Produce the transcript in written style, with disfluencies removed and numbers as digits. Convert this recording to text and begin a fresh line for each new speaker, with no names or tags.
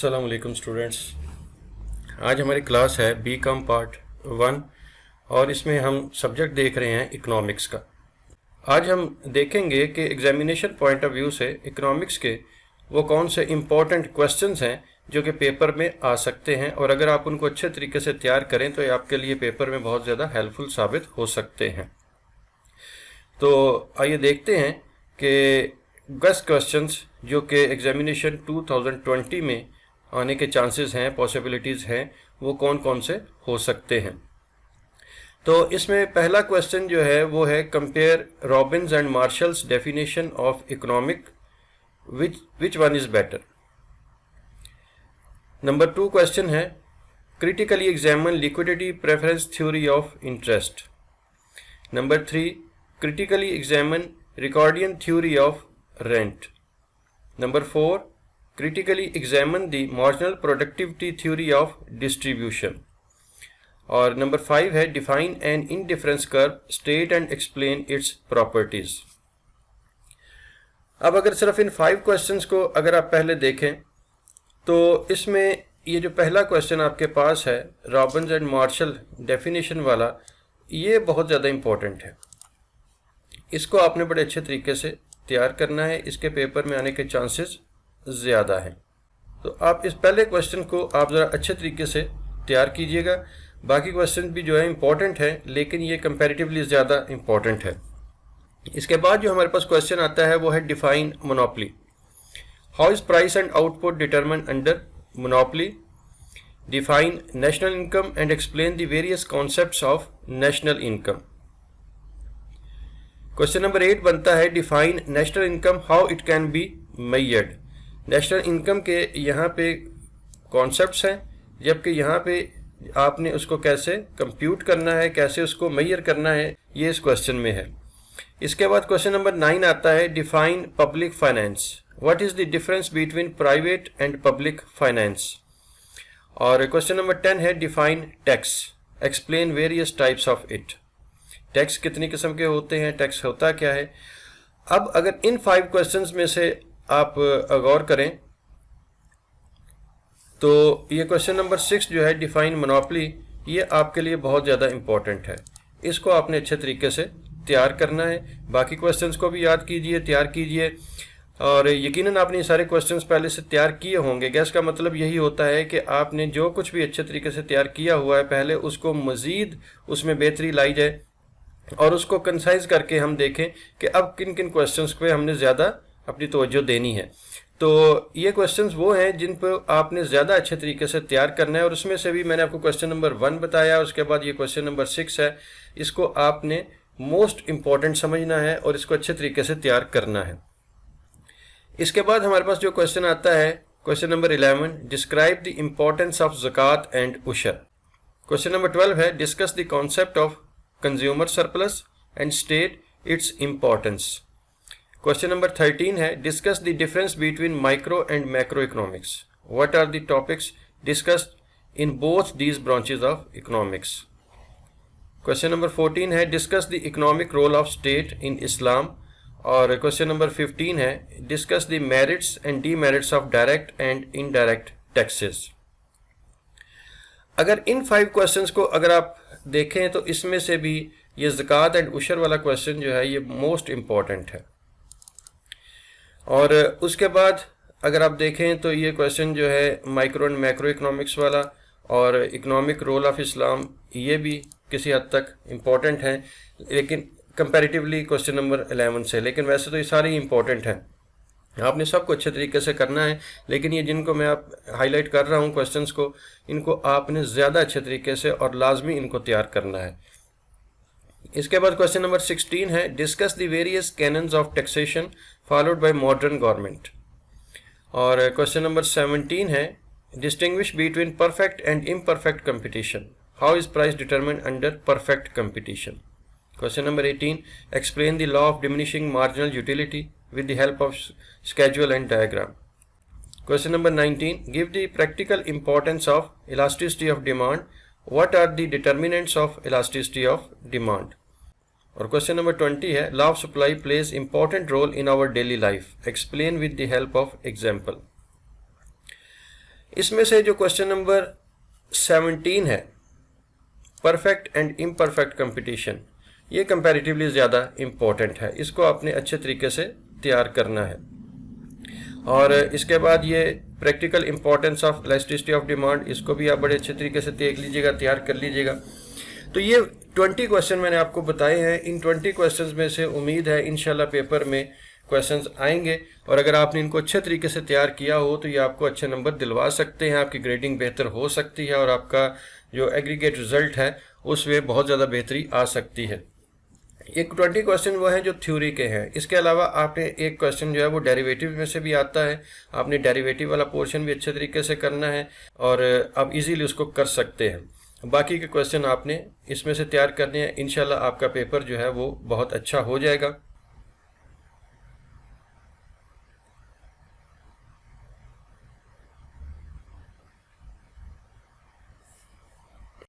अस्सलाम वालेकुम स्टूडेंट्स। आज हमारी क्लास है बीकॉम पार्ट 1 और इसमें हम सब्जेक्ट देख रहे हैं इकोनॉमिक्स का। आज हम देखेंगे कि एग्जामिनेशन पॉइंट ऑफ व्यू से इकोनॉमिक्स के वो कौन से इम्पोर्टेंट क्वेश्चंस हैं जो कि पेपर में आ सकते हैं और अगर आप उनको अच्छे तरीके से तैयार करें तो ये आपके लिए पेपर में बहुत ज़्यादा हेल्पफुल साबित हो सकते हैं। तो आइए देखते हैं कि 10 क्वेश्चंस जो कि एग्जामिनेशन 2020 में आने के चांसेस हैं, पॉसिबिलिटीज़ हैं, वो कौन कौन से हो सकते हैं। तो इसमें पहला क्वेश्चन जो है वो है compare Robbins and Marshall's definition of economic, which one is better. Number 2 question है critically examine liquidity preference theory of interest. Number 3 critically examine Ricardian theory of rent. Number 4 critically examine the marginal productivity theory of distribution. और number 5 है define an indifference curve, state and explain its properties. अब अगर सिर्फ इन 5 questions को अगर आप पहले देखें तो इसमें ये जो पहला क्वेश्चन आपके पास है रॉबिन्स एंड मार्शल डेफिनेशन वाला, ये बहुत ज़्यादा इम्पोर्टेंट है। इसको आपने बड़े अच्छे तरीके से तैयार करना है, इसके पेपर में आने के चांसेस ज़्यादा हैं। तो आप इस पहले क्वेश्चन को आप ज़रा अच्छे तरीके से तैयार कीजिएगा। बाकी क्वेश्चन भी जो है इम्पॉर्टेंट है लेकिन ये कंपैरेटिवली ज़्यादा इम्पॉर्टेंट है। इसके बाद जो हमारे पास क्वेश्चन आता है वो है define monopoly. How is price and output determined under monopoly. Define national income and explain the various concepts of national income. Question number 8 बनता है define national income, how it can be measured. National income के यहाँ पे concepts हैं जबकि यहाँ पे आपने उसको कैसे कंप्यूट करना है, कैसे उसको मेजर करना है, ये इस क्वेश्चन में है। इसके बाद क्वेश्चन नंबर 9 आता है define public finance, what is the difference between private and public finance. और क्वेश्चन नंबर 10 है define tax, explain various types of it. Tax कितनी किस्म के होते हैं, टैक्स होता क्या है। अब अगर इन 5 क्वेश्चंस में से आप गौर करें तो ये क्वेश्चन नंबर 6 जो है डिफाइन मोनोपोली, ये आपके लिए बहुत ज़्यादा इम्पोर्टेंट है। इसको आपने अच्छे तरीके से तैयार करना है। बाकी क्वेश्चंस को भी याद कीजिए, तैयार कीजिए और यकीनन आपने ये सारे क्वेश्चंस पहले से तैयार किए होंगे। गैस का मतलब यही होता है कि आपने जो कुछ भी अच्छे तरीके से तैयार किया हुआ है पहले उसको मज़ीद उसमें बेहतरी लाई जाए और उसको कंसाइज करके हम देखें कि अब किन किन क्वेश्चंस पे हमने ज़्यादा अपनी तवज्जो देनी है। तो ये क्वेश्चंस वो हैं जिन पर आपने ज़्यादा अच्छे तरीके से तैयार करना है और उसमें से भी मैंने आपको क्वेश्चन नंबर 1 बताया, उसके बाद ये क्वेश्चन नंबर 6 है। इसको आपने मोस्ट इम्पॉर्टेंट समझना है और इसको अच्छे तरीके से तैयार करना है। इसके बाद हमारे पास जो क्वेश्चन आता है question number 11, describe the importance of zakat and ushr. Question number 12 है discuss the concept of consumer surplus and state its importance. Question number 13 है discuss the difference between micro and macroeconomics. What are the topics discussed in both these branches of economics? Question number 14 है discuss the economic role of state in Islam. और question number 15 है discuss the merits and demerits of direct and indirect taxes. अगर इन 5 questions को अगर आप देखें तो इसमें से भी ये ज़कात एंड उशर वाला क्वेश्चन जो है ये मोस्ट इम्पॉर्टेंट है। और उसके बाद अगर आप देखें तो ये क्वेश्चन जो है माइक्रो एंड मैक्रो इकोनॉमिक्स वाला और इकोनॉमिक रोल ऑफ इस्लाम, ये भी किसी हद तक इम्पॉर्टेंट है लेकिन कंपैरेटिवली क्वेश्चन नंबर 11 से। लेकिन वैसे तो ये सारे ही इम्पॉर्टेंट हैं, आपने सबको अच्छे तरीके से करना है। लेकिन ये जिनको मैं आप हाईलाइट कर रहा हूँ क्वेश्चंस को, इनको आपने ज़्यादा अच्छे तरीके से और लाजमी इनको तैयार करना है। इसके बाद क्वेश्चन नंबर 16 है discuss the various cannons of taxation followed by modern government. और क्वेश्चन नंबर 17 है distinguish between perfect and imperfect competition, how is price determined under perfect competition. Question number 18 explain the law of diminishing marginal utility with the help of schedule and diagram. Question number 19, give the practical importance of elasticity of demand. What are the determinants of elasticity of demand? और question number 20 है law of supply plays important role in our daily life. Explain with the help of example. इसमें से जो question number 17 है, perfect and imperfect competition, ये comparatively ज़्यादा important है, इसको आपने अच्छे तरीके से तैयार करना है। और इसके बाद ये practical importance of elasticity of demand, इसको भी आप बड़े अच्छे तरीके से देख लीजिएगा, तैयार कर लीजिएगा। तो ये 20 क्वेश्चन मैंने आपको बताए हैं। इन 20 क्वेश्चंस में से उम्मीद है इंशाल्लाह पेपर में क्वेश्चंस आएंगे, और अगर आपने इनको अच्छे तरीके से तैयार किया हो तो ये आपको अच्छे नंबर दिलवा सकते हैं, आपकी ग्रेडिंग बेहतर हो सकती है और आपका जो एग्रीगेट रिजल्ट है उसमें बहुत ज़्यादा बेहतरी आ सकती है। एक 20 क्वेश्चन वो हैं जो थ्योरी के हैं। इसके अलावा आपने एक क्वेश्चन जो है वो डेरिवेटिव में से भी आता है, आपने डेरिवेटिव वाला पोर्शन भी अच्छे तरीके से करना है और आप इजीली उसको कर सकते हैं। बाकी के क्वेश्चन आपने इसमें से तैयार करने हैं। इंशाल्लाह आपका पेपर जो है वो बहुत अच्छा हो जाएगा।